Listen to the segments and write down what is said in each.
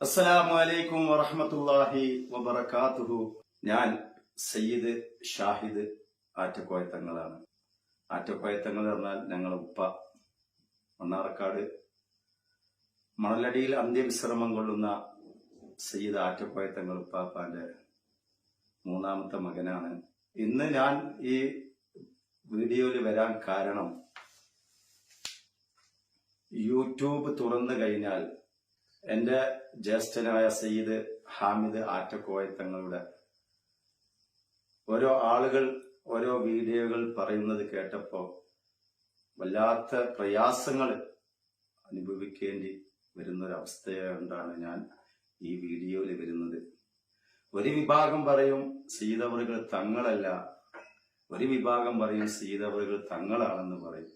അസ്സലാമു അലൈക്കും വറഹ്മത്തുള്ളാഹി വബറകാതുഹു. ഞാൻ സയ്യിദ് ഷാഹിദ് ആറ്റക്കോയ തങ്ങളാണ്. ആറ്റക്കോയ തങ്ങൾ പറഞ്ഞാൽ ഞങ്ങളുടെ ഉപ്പ. മണ്ണാർക്കാട് മണലടിയിൽ അന്ത്യവിശ്രമം കൊള്ളുന്ന സയ്യിദ് ആറ്റക്കോയ തങ്ങൾ ഉപ്പാപ്പാന്റെ മൂന്നാമത്തെ മകനാണ്. ഇന്ന് ഞാൻ ഈ വീഡിയോയിൽ വരാൻ കാരണം, യൂട്യൂബ് തുറന്നു കഴിഞ്ഞാൽ എന്റെ ജ്യേഷ്ഠനായ സയ്യിദ് ഹാമിദ് ആറ്റക്കോയ തങ്ങളുടെ ഓരോ ആളുകൾ ഓരോ വീഡിയോകൾ പറയുന്നത് കേട്ടപ്പോ വല്ലാത്ത പ്രയാസങ്ങൾ അനുഭവിക്കേണ്ടി വരുന്നൊരവസ്ഥയുകൊണ്ടാണ് ഞാൻ ഈ വീഡിയോയിൽ വരുന്നത്. ഒരു വിഭാഗം പറയും സയ്യിദ് അവറുകൾ തങ്ങളല്ല, ഒരു വിഭാഗം പറയും സയ്യിദ് അവറുകൾ തങ്ങളാണെന്ന് പറയും.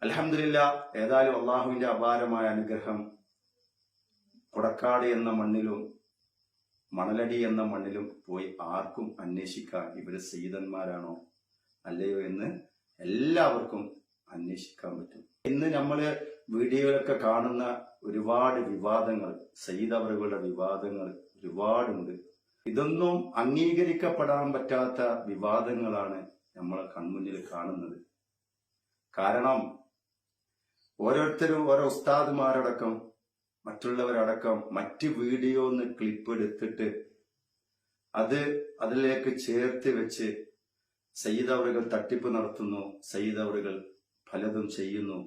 അൽഹംദുലില്ലാഹ്, ഏതായാലും അള്ളാഹുവിന്റെ അപാരമായ അനുഗ്രഹം കൊടക്കാട് എന്ന മണ്ണിലും മണലടി എന്ന മണ്ണിലും പോയി ആർക്കും അന്വേഷിക്കാൻ ഇവര് സയ്യിദന്മാരാണോ അല്ലയോ എന്ന് എല്ലാവർക്കും അന്വേഷിക്കാൻ പറ്റും. ഇന്ന് നമ്മള് വീഡിയോയിലൊക്കെ കാണുന്ന ഒരുപാട് വിവാദങ്ങൾ, സയ്യിദ് അവറുകളുടെ വിവാദങ്ങൾ ഒരുപാടുണ്ട്. ഇതൊന്നും അംഗീകരിക്കപ്പെടാൻ പറ്റാത്ത വിവാദങ്ങളാണ് നമ്മളെ കൺമുന്നിൽ കാണുന്നത്. കാരണം ഓരോരുത്തരും ഓരോ ഉസ്താദുമാരടക്കം മറ്റുള്ളവരടക്കം മറ്റ് വീഡിയോന്ന് ക്ലിപ്പ് എടുത്തിട്ട് അതിലേക്ക് ചേർത്ത് വെച്ച് സയ്യിദ് അവറുകൾ തട്ടിപ്പ് നടത്തുന്നു, സയ്യിദ് അവറുകൾ പലതും ചെയ്യുന്നു.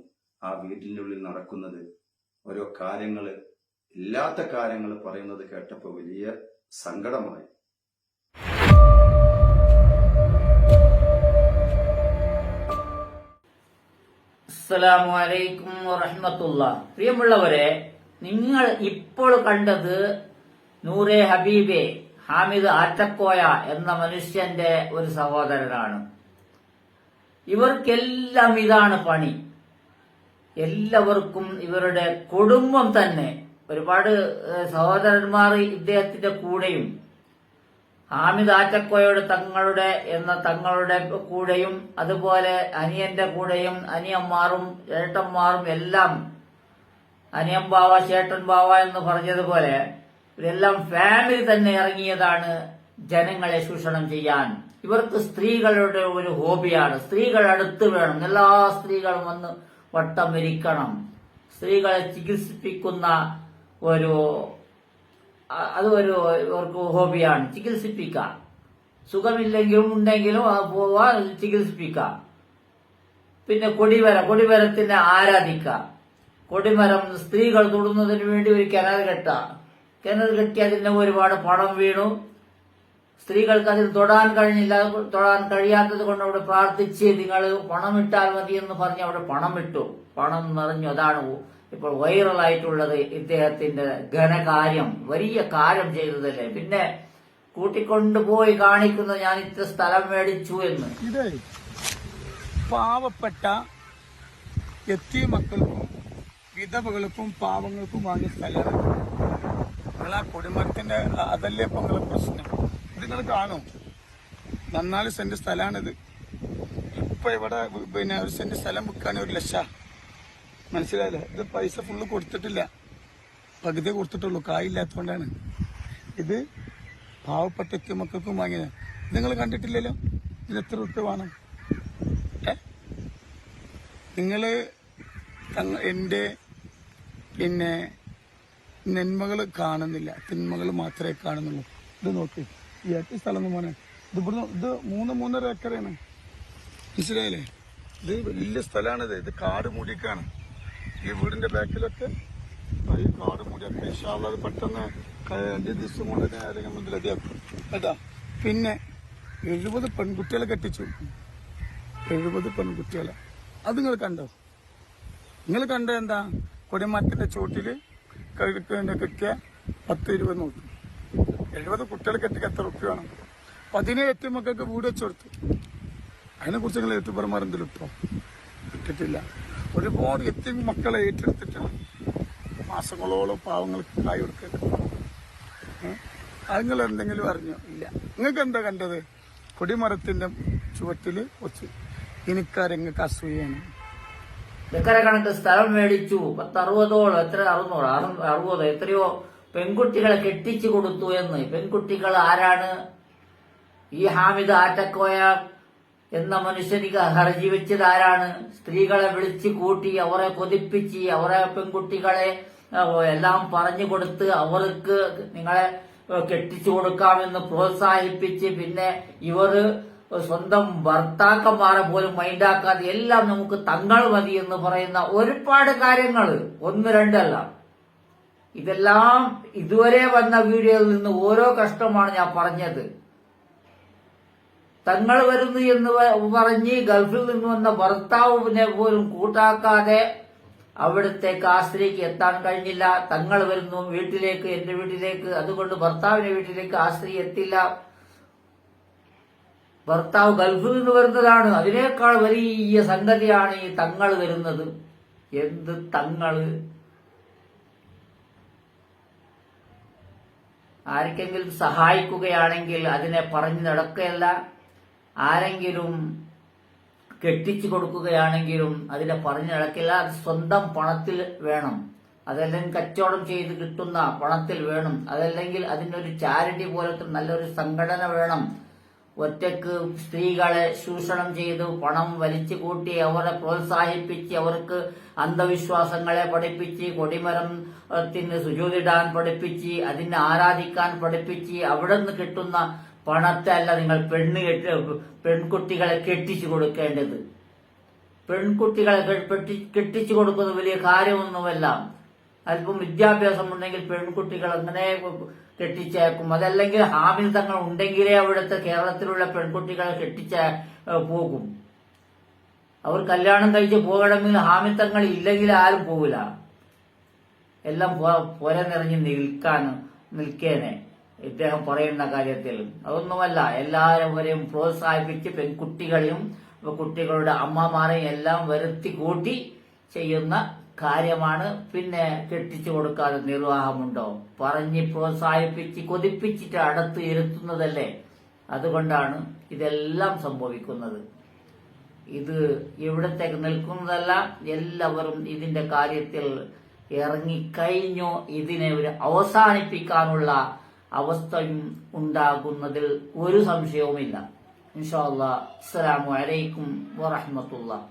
ആ വീട്ടിന്റെ ഉള്ളിൽ നടക്കുന്നത് ഓരോ കാര്യങ്ങള്, ഇല്ലാത്ത കാര്യങ്ങൾ പറയുന്നത് കേട്ടപ്പോ വലിയ സങ്കടമായി. അസ്സലാമു അലൈക്കും വറഹ്മത്തുള്ളാഹി. പ്രിയമുള്ളവരെ, നിങ്ങൾ ഇപ്പോൾ കണ്ടത് നൂറെ ഹബീബെ ഹാമിദ് ആറ്റക്കോയ എന്ന മനുഷ്യന്റെ ഒരു സഹോദരനാണ്. ഇവർക്കെല്ലാം ഇതാണ് പണി. എല്ലാവർക്കും ഇവരുടെ കുടുംബം തന്നെ, ഒരുപാട് സഹോദരന്മാർ ഇദ്ദേഹത്തിന്റെ കൂടെയും ഹാമിദ് ആറ്റക്കോയോട് തങ്ങളുടെ കൂടെയും അതുപോലെ അനിയന്റെ കൂടെയും അനിയന്മാരും ചേട്ടന്മാരും എല്ലാം, അനിയൻ ബാവ ചേട്ടൻ ബാവ എന്ന് പറഞ്ഞതുപോലെ ഇവരെല്ലാം ഫാമിലി തന്നെ ഇറങ്ങിയതാണ് ജനങ്ങളെ ചൂഷണം ചെയ്യാൻ. ഇവർക്ക് സ്ത്രീകളുടെ ഒരു ഹോബിയാണ്. സ്ത്രീകൾ അടുത്ത് വേണം, എല്ലാ സ്ത്രീകളും വന്ന് വട്ടം ഇരിക്കണം. സ്ത്രീകളെ ചികിത്സിപ്പിക്കുന്ന ഇവർക്ക് ഹോബിയാണ്. ചികിത്സിപ്പിക്കാം, സുഖമില്ലെങ്കിലും ഉണ്ടെങ്കിലും പോവാ ചികിത്സിപ്പിക്കാം. പിന്നെ കൊടിമരത്തിനെ ആരാധിക്കാം. കൊടിമരം സ്ത്രീകൾ തൊടുന്നതിന് വേണ്ടി ഒരു കിണർ കെട്ടി അതിന് ഒരുപാട് പണം വീണു. സ്ത്രീകൾക്ക് അതിൽ തൊടാൻ കഴിയാത്തത് കൊണ്ട് അവിടെ പ്രാർത്ഥിച്ച് നിങ്ങൾ പണം ഇട്ടാൽ മതി എന്ന് പറഞ്ഞ് അവിടെ പണം ഇട്ടു. പണം നിറഞ്ഞു. അതാണ് ഇപ്പോൾ വൈറലായിട്ടുള്ളത്. ഇദ്ദേഹത്തിന്റെ ഘനകാര്യം, വലിയ കാര്യം ചെയ്തതല്ലേ. പിന്നെ കൂട്ടിക്കൊണ്ടുപോയി കാണിക്കുന്നത് ഞാൻ ഇത്ര സ്ഥലം മേടിച്ചു എന്ന്. ഇത് പാവപ്പെട്ട എത്തിയ മക്കൾക്കും വിധവകൾക്കും പാവങ്ങൾക്കും വാങ്ങിയ സ്ഥലമാണ്. നിങ്ങൾ ആ കൊടിമരത്തിന്റെ അതല്ലേ ഇപ്പൊ നിങ്ങളെ പ്രശ്നം. ഇത് നിങ്ങൾ കാണും, 14 സെന്റ് സ്ഥലമാണിത്. ഇപ്പൊ ഇവിടെ പിന്നെ ഒരു സെന്റ് സ്ഥലം വിൽക്കാൻ 1 ലക്ഷം. മനസ്സിലായില്ലേ? ഇത് പൈസ ഫുള്ള് കൊടുത്തിട്ടില്ല, പകുതി കൊടുത്തിട്ടുള്ളൂ, കായില്ലാത്തതുകൊണ്ടാണ്. ഇത് പാവപ്പെട്ട എത്തിയ മക്കൾക്കും വാങ്ങിയത്. നിങ്ങൾ കണ്ടിട്ടില്ലല്ലോ. ഇത് എത്ര റുപ്യ വേണം? നിങ്ങള് എന്റെ പിന്നെ നന്മകൾ കാണുന്നില്ല, തിന്മകൾ മാത്രമേ കാണുന്നുള്ളൂ. ഇത് നോക്കി, ഈ ഏറ്റവും സ്ഥലം മോനെ, ഇത് 3-3.5 ഏക്കറാണ്. മനസ്സിലായില്ലേ? ഇത് വലിയ സ്ഥലമാണിത്. ഇത് കാട് മൂടിക്കാണ്. ഈ വീടിന്റെ ബാക്കിലൊക്കെ ഈ കാട് മൂടിയാക്കും. ഇൻഷാല്ലാ അത് പെട്ടെന്ന് 5 ദിവസം കൊണ്ട് നേരെ മുതലതിയാക്കും കേട്ടാ. പിന്നെ 70 പെൺകുട്ടികളെ കെട്ടിച്ചു. 70 പെൺകുട്ടികളെ. അത് നിങ്ങൾ കണ്ടോ? നിങ്ങൾ കണ്ടോ? എന്താ കൊടിമരത്തിന്റെ ചോട്ടില് കിട്ടിയ 10-20 നോക്കി 70 കുട്ടികളെ കെട്ടിക്ക് എത്ര റുപ്യ വേണം? 17 എത്തിമക്കൾക്ക് വീട് വെച്ചു കൊടുത്തു. അതിനെ കുറിച്ച് നിങ്ങൾ യൂട്യൂബർമാർ എന്തെങ്കിലും ഇട്ടോ? ഇട്ടിട്ടില്ല. ഒരുപാട് എത്തി മക്കളെ ഏറ്റെടുത്തിട്ടാണ് മാസങ്ങളോളം പാവങ്ങൾക്ക് കായ് കൊടുക്കുക. അത് നിങ്ങൾ എന്തെങ്കിലും അറിഞ്ഞോ? ഇല്ല. നിങ്ങൾക്ക് എന്താ കണ്ടത്? കൊടിമരത്തിന്റെ ചുവട്ടില് വെച്ച് എനിക്കാരെങ്ങൾക്ക് അസൂയാണ്. ഏക്കര കണക്ക് സ്ഥലം മേടിച്ചു, 10-60ഓളം, എത്ര 60 എത്രയോ പെൺകുട്ടികളെ കെട്ടിച്ചു കൊടുത്തു എന്ന്. പെൺകുട്ടികൾ ആരാണ്? ഈ ഹാമിദ് ആറ്റക്കോയ എന്ന മനുഷ്യനിക്ക് ഹർജി വെച്ചത് ആരാണ്? സ്ത്രീകളെ വിളിച്ചു കൂട്ടി അവരെ കൊതിപ്പിച്ച് അവരെ പെൺകുട്ടികളെ എല്ലാം പറഞ്ഞു കൊടുത്ത് അവർക്ക് നിങ്ങളെ കെട്ടിച്ചു കൊടുക്കാമെന്ന് പ്രോത്സാഹിപ്പിച്ച് പിന്നെ ഇവർ സ്വന്തം ഭർത്താക്കന്മാരെ പോലും മൈൻഡാക്കാതെ എല്ലാം നമുക്ക് തങ്ങൾ മതി എന്ന് പറയുന്ന ഒരുപാട് കാര്യങ്ങൾ, 1-2 അല്ല. ഇതെല്ലാം ഇതുവരെ വന്ന വീഡിയോയിൽ നിന്ന് ഓരോ കഷ്ടമാണ് ഞാൻ പറഞ്ഞത്. തങ്ങൾ വരുന്നു എന്ന് പറഞ്ഞ് ഗൾഫിൽ നിന്ന് വന്ന ഭർത്താവിനെ പോലും കൂട്ടാക്കാതെ അവിടത്തേക്ക് ആ സ്ത്രീക്ക് എത്താൻ കഴിഞ്ഞില്ല. തങ്ങൾ വരുന്നു വീട്ടിലേക്ക്, എന്റെ വീട്ടിലേക്ക്, അതുകൊണ്ട് ഭർത്താവിന്റെ വീട്ടിലേക്ക് ആ സ്ത്രീ എത്തില്ല. ഭർത്താവ് ഗൾഫിൽ നിന്ന് വരുന്നതാണ്, അതിനേക്കാൾ വലിയ സംഗതിയാണ് ഈ തങ്ങൾ വരുന്നത്. എന്ത് തങ്ങള്? ആർക്കെങ്കിലും സഹായിക്കുകയാണെങ്കിൽ അതിനെ പറഞ്ഞു നടക്കുകയല്ല, ആരെങ്കിലും കെട്ടിച്ചു കൊടുക്കുകയാണെങ്കിലും അതിനെ പറഞ്ഞു നടക്കില്ല. അത് സ്വന്തം പണത്തിൽ വേണം, അതല്ലെങ്കിൽ കച്ചവടം ചെയ്ത് കിട്ടുന്ന പണത്തിൽ വേണം, അതല്ലെങ്കിൽ അതിനൊരു ചാരിറ്റി പോലത്തെ നല്ലൊരു സംഘടന വേണം. ഒറ്റക്ക് സ്ത്രീകളെ ചൂഷണം ചെയ്ത് പണം വലിച്ചു കൂട്ടി അവരെ പ്രോത്സാഹിപ്പിച്ച് അവർക്ക് അന്ധവിശ്വാസങ്ങളെ പഠിപ്പിച്ച് കൊടിമരത്തിന് സുജൂദിടാൻ പഠിപ്പിച്ച് അതിനെ ആരാധിക്കാൻ പഠിപ്പിച്ച് അവിടെ നിന്ന് കിട്ടുന്ന പണത്തെ അല്ല നിങ്ങൾ പെൺകുട്ടികളെ കെട്ടിച്ചു കൊടുക്കേണ്ടത്. പെൺകുട്ടികളെ കെട്ടിച്ചു കൊടുക്കുന്നത് വലിയ കാര്യമൊന്നുമല്ല. അല്പം വിദ്യാഭ്യാസം ഉണ്ടെങ്കിൽ പെൺകുട്ടികൾ അങ്ങനെ കെട്ടിച്ചേക്കും. അതല്ലെങ്കിൽ ഹാമിൽ തങ്ങൾ ഉണ്ടെങ്കിലേ അവിടുത്തെ കേരളത്തിലുള്ള പെൺകുട്ടികളെ പോകും. അവർ കല്യാണം കഴിച്ച് പോകണമെങ്കിൽ ഹാമിൽ തങ്ങൾ ഇല്ലെങ്കിൽ ആരും പോകില്ല. എല്ലാം പുര നിറഞ്ഞ് നിൽക്കേനെ ഇദ്ദേഹം പറയുന്ന കാര്യത്തിൽ. അതൊന്നുമല്ല, എല്ലാവരെയും പ്രോത്സാഹിപ്പിച്ച് പെൺകുട്ടികളെയും കുട്ടികളുടെ അമ്മമാരെയും എല്ലാം വരുത്തി കൂട്ടി ചെയ്യുന്ന കാര്യമാണ്. പിന്നെ കെട്ടിച്ചു കൊടുക്കാതെ നിർവാഹമുണ്ടോ? പറഞ്ഞ് പ്രോത്സാഹിപ്പിച്ച് കൊതിപ്പിച്ചിട്ട് അടുത്ത് ഇരുത്തുന്നതല്ലേ. അതുകൊണ്ടാണ് ഇതെല്ലാം സംഭവിക്കുന്നത്. ഇത് ഇവിടത്തേക്ക് നിൽക്കുന്നതല്ല, എല്ലാവരും ഇതിന്റെ കാര്യത്തിൽ ഇറങ്ങിക്കഴിഞ്ഞോ ഇതിനെ അവസാനിപ്പിക്കാനുള്ള അവസ്ഥയും ഉണ്ടാകുന്നതിൽ ഒരു സംശയവുമില്ല. ഇൻഷാ അല്ലാഹ്. അസ്സലാമു അലൈക്കും വറഹ്മത്തുള്ളാഹി.